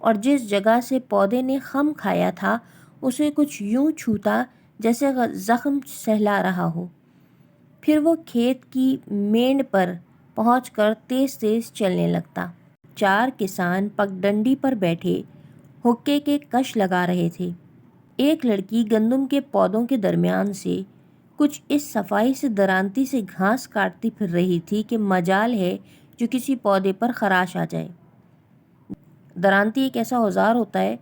اور جس جگہ سے پودے نے خم کھایا تھا اسے کچھ یوں چھوتا جیسے زخم سہلا رہا ہو۔ پھر وہ کھیت کی مینڈ پر پہنچ کر تیز تیز چلنے لگتا۔ 4 کسان پگڈنڈی پر بیٹھے حقے کے کش لگا رہے تھے۔ ایک لڑکی گندم کے پودوں کے درمیان سے کچھ اس صفائی سے درانتی سے گھاس کاٹتی پھر رہی تھی کہ مجال ہے جو کسی پودے پر خراش آ جائے۔ درانتی ایک ایسا اوزار ہوتا ہے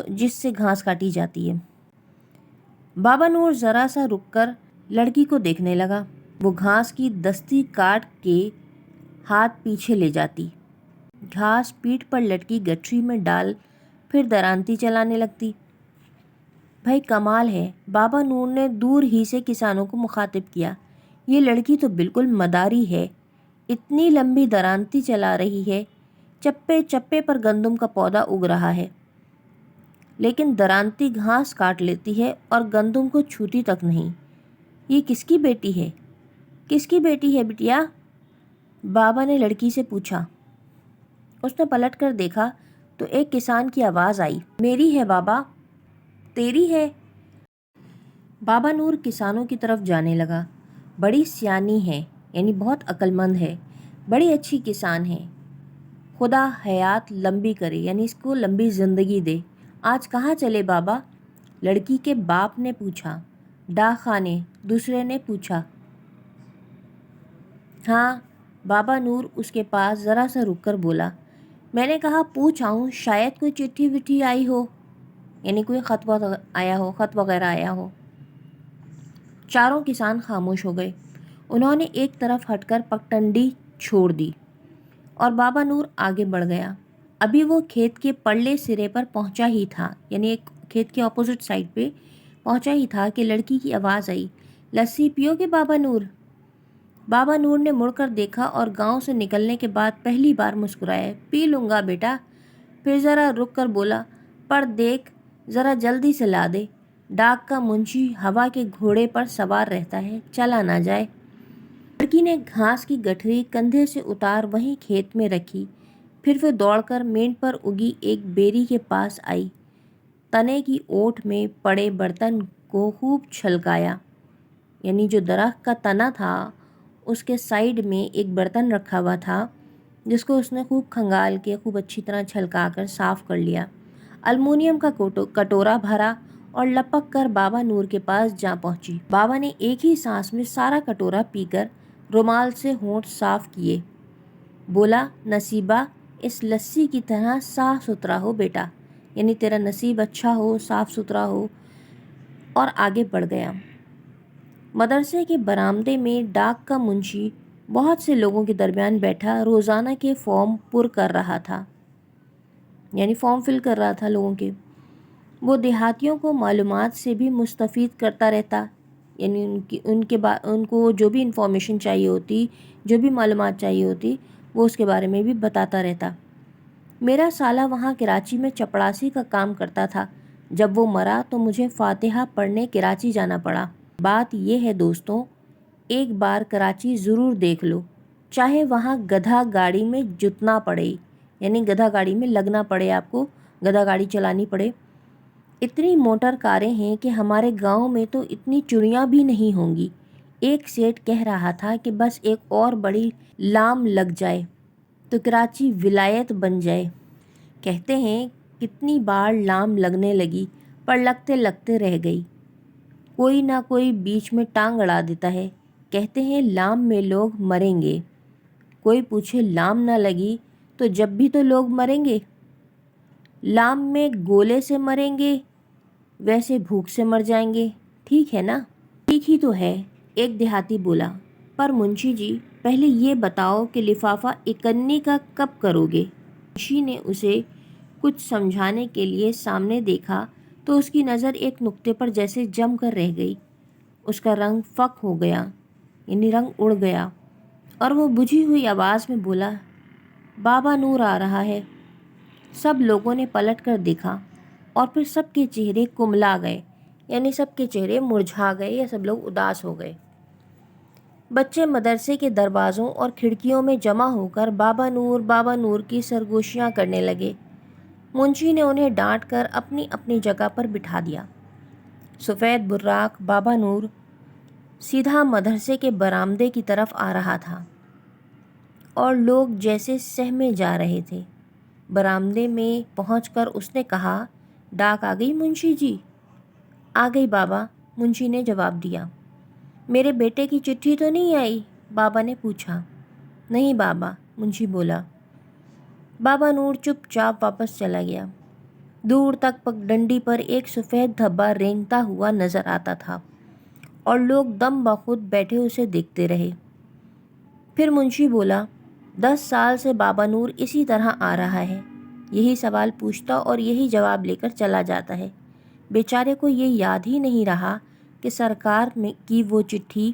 جس سے گھاس کاٹی جاتی ہے۔ بابا نور ذرا سا رک کر لڑکی کو دیکھنے لگا۔ وہ گھاس کی دستی کاٹ کے ہاتھ پیچھے لے جاتی، گھاس پیٹھ پر لٹکی گٹھری میں ڈال پھر درانتی چلانے لگتی۔ بھائی کمال ہے، بابا نور نے دور ہی سے کسانوں کو مخاطب کیا، یہ لڑکی تو بالکل مداری ہے، اتنی لمبی درانتی چلا رہی ہے، چپے چپے پر گندم کا پودا اگ رہا ہے، لیکن درانتی گھاس کاٹ لیتی ہے اور گندم کو چھوتی تک نہیں۔ یہ کس کی بیٹی ہے؟ کس کی بیٹی ہے بٹیا؟ بابا نے لڑکی سے پوچھا۔ اس نے پلٹ کر دیکھا تو ایک کسان کی آواز آئی، میری ہے بابا۔ تیری ہے؟ بابا نور کسانوں کی طرف جانے لگا۔ بڑی سیانی ہے، یعنی بہت عقل مند ہے، بڑی اچھی کسان ہے، خدا حیات لمبی کرے، یعنی اس کو لمبی زندگی دے۔ آج کہاں چلے بابا؟ لڑکی کے باپ نے پوچھا۔ ڈاک خانے، دوسرے نے پوچھا۔ ہاں، بابا نور اس کے پاس ذرا سا رک کر بولا، میں نے کہا پوچھ آؤں، شاید کوئی چٹھی وٹھی آئی ہو، یعنی کوئی خط آیا ہو، خط وغیرہ آیا ہو۔ چاروں کسان خاموش ہو گئے۔ انہوں نے ایک طرف ہٹ کر پگڈنڈی چھوڑ دی اور بابا نور آگے بڑھ گیا۔ ابھی وہ کھیت کے پرلے سرے پر پہنچا ہی تھا، یعنی ایک کھیت کے اپوزٹ سائڈ پہ پہنچا ہی تھا کہ لڑکی کی آواز آئی، لسی پیو گے بابا نور؟ بابا نور نے مڑ کر دیکھا اور گاؤں سے نکلنے کے بعد پہلی بار مسکرایا، پی لوں گا بیٹا۔ پھر ذرا رک کر بولا، پر دیکھ ذرا جلدی سے لا دے، ڈاک کا منشی ہوا کے گھوڑے پر سوار رہتا ہے، چلا نہ جائے۔ لڑکی نے گھاس کی گٹھری کندھے سے اتار وہیں کھیت میں رکھی، پھر وہ دوڑ کر مینڈ پر اگی ایک بیری کے پاس آئی، تنے کی اوٹ میں پڑے برتن کو خوب چھلکایا، یعنی جو درخت کا تنا تھا اس کے سائیڈ میں ایک برتن رکھا ہوا تھا جس کو اس نے خوب کھنگال کے خوب اچھی طرح چھلکا کر صاف کر لیا۔ المونیم کا کٹورا بھرا اور لپک کر بابا نور کے پاس جا پہنچی۔ بابا نے ایک ہی سانس میں سارا کٹورا پی کر رومال سے ہونٹ صاف کیے، بولا، نصیبہ اس لسی کی طرح صاف ستھرا ہو بیٹا، یعنی تیرا نصیب اچھا ہو، صاف ستھرا ہو، اور آگے بڑھ گیا۔ مدرسے کے برآمدے میں ڈاک کا منشی بہت سے لوگوں کے درمیان بیٹھا روزانہ کے فارم پر کر رہا تھا، یعنی فارم فل کر رہا تھا لوگوں کے۔ وہ دیہاتیوں کو معلومات سے بھی مستفید کرتا رہتا، یعنی ان کو جو بھی انفارمیشن چاہیے ہوتی، جو بھی معلومات چاہیے ہوتی، وہ اس کے بارے میں بھی بتاتا رہتا۔ میرا سالہ وہاں کراچی میں چپڑاسی کا کام کرتا تھا، جب وہ مرا تو مجھے فاتحہ پڑھنے کراچی جانا پڑا۔ بات یہ ہے دوستوں، ایک بار کراچی ضرور دیکھ لو، چاہے وہاں گدھا گاڑی میں جتنا پڑے، یعنی گدھا گاڑی میں لگنا پڑے، آپ کو گدھا گاڑی چلانی پڑے۔ اتنی موٹر کاریں ہیں کہ ہمارے گاؤں میں تو اتنی چڑیاں بھی نہیں ہوں گی۔ ایک سیٹ کہہ رہا تھا کہ بس ایک اور بڑی لام لگ جائے تو کراچی ولایت بن جائے۔ کہتے ہیں کتنی بار لام لگنے لگی پر لگتے لگتے رہ گئی، کوئی نہ کوئی بیچ میں ٹانگ اڑا دیتا ہے۔ کہتے ہیں لام میں لوگ مریں گے، کوئی پوچھے لام نہ لگی تو جب بھی تو لوگ مریں گے، لام میں گولے سے مریں گے ویسے بھوک سے مر جائیں گے، ٹھیک ہے نا؟ ٹھیک ہی تو ہے، ایک دیہاتی بولا، پر منشی جی پہلے یہ بتاؤ کہ لفافہ 51 کا کب کرو گے؟ منشی نے اسے کچھ سمجھانے کے لیے سامنے دیکھا تو اس کی نظر ایک نقطے پر جیسے جم کر رہ گئی، اس کا رنگ فک ہو گیا، یعنی رنگ اڑ گیا، اور وہ بجھی ہوئی آواز میں بولا، بابا نور آ رہا ہے۔ سب لوگوں نے پلٹ کر دیکھا اور پھر سب کے چہرے کملا گئے، یعنی سب کے چہرے مرجھا گئے یا سب لوگ اداس ہو گئے۔ بچے مدرسے کے دروازوں اور کھڑکیوں میں جمع ہو کر بابا نور کی سرگوشیاں کرنے لگے۔ منشی نے انہیں ڈانٹ کر اپنی اپنی جگہ پر بٹھا دیا۔ سفید براق بابا نور سیدھا مدرسے کے برآمدے کی طرف آ رہا تھا اور لوگ جیسے سہمے جا رہے تھے۔ برآمدے میں پہنچ کر اس نے کہا، ڈاک آ گئی منشی جی؟ آ گئی بابا، منشی نے جواب دیا۔ میرے بیٹے کی چٹھی تو نہیں آئی؟ بابا نے پوچھا۔ نہیں بابا، منشی بولا۔ بابا نور چپ چاپ واپس چلا گیا۔ دور تک پگڈنڈی پر ایک سفید دھبا رینگتا ہوا نظر آتا تھا اور لوگ دم بخود بیٹھے اسے دیکھتے رہے۔ پھر منشی بولا، 10 سال سے بابا نور اسی طرح آ رہا ہے، یہی سوال پوچھتا اور یہی جواب لے کر چلا جاتا ہے۔ بیچارے کو یہ یاد ہی نہیں رہا کہ سرکار کی وہ چٹھی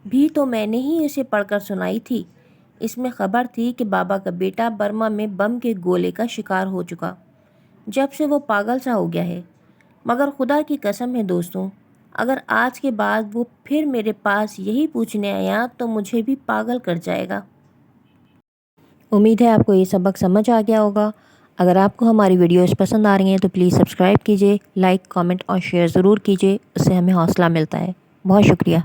بھی تو میں نے ہی اسے پڑھ کر سنائی تھی۔ اس میں خبر تھی کہ بابا کا بیٹا برما میں بم کے گولے کا شکار ہو چکا۔ جب سے وہ پاگل سا ہو گیا ہے۔ مگر خدا کی قسم ہے دوستوں، اگر آج کے بعد وہ پھر میرے پاس یہی پوچھنے آیا تو مجھے بھی پاگل کر جائے گا۔ امید ہے آپ کو یہ سبق سمجھ آ گیا ہوگا۔ اگر آپ کو ہماری ویڈیوز پسند آ رہی ہیں تو پلیز سبسکرائب کیجیے، لائک، کامنٹ اور شیئر ضرور کیجیے، اس سے ہمیں حوصلہ ملتا ہے۔ بہت شکریہ۔